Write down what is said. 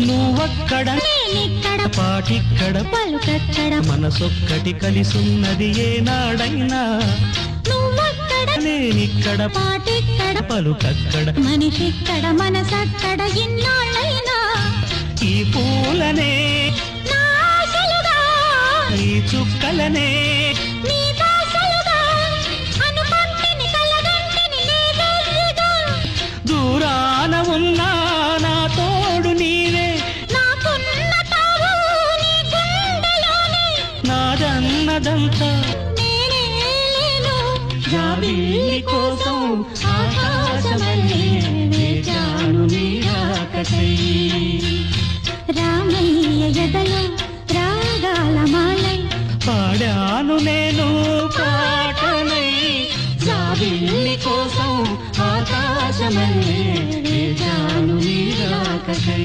నువ్వక్కడ నేనిక్కడ పాటిక్కడ పలుకక్కడ మనసొక్కటి కలిసున్నది ఏనాడైనా నువ్వక్కడ నేనిక్కడ పాటిక్కడ పలుకక్కడ మనిషిక్కడ మనసక్కడ ఇన్నాళ్ళైనా ఈ పూలనే నా ఆశలుగా ఈ చుక్కలనే నీ దాసలుగా అనుకుంటిని కలగంటిని నీవేగా దూరాన ఉన్నా నా తోడు నీవే నాకున్న తావు నీ గుండెలోనే నాదన్నదంతా నేనే లేను జాబిల్లి కోసం ఆకాశమల్లే వేచాను నీ రాకకై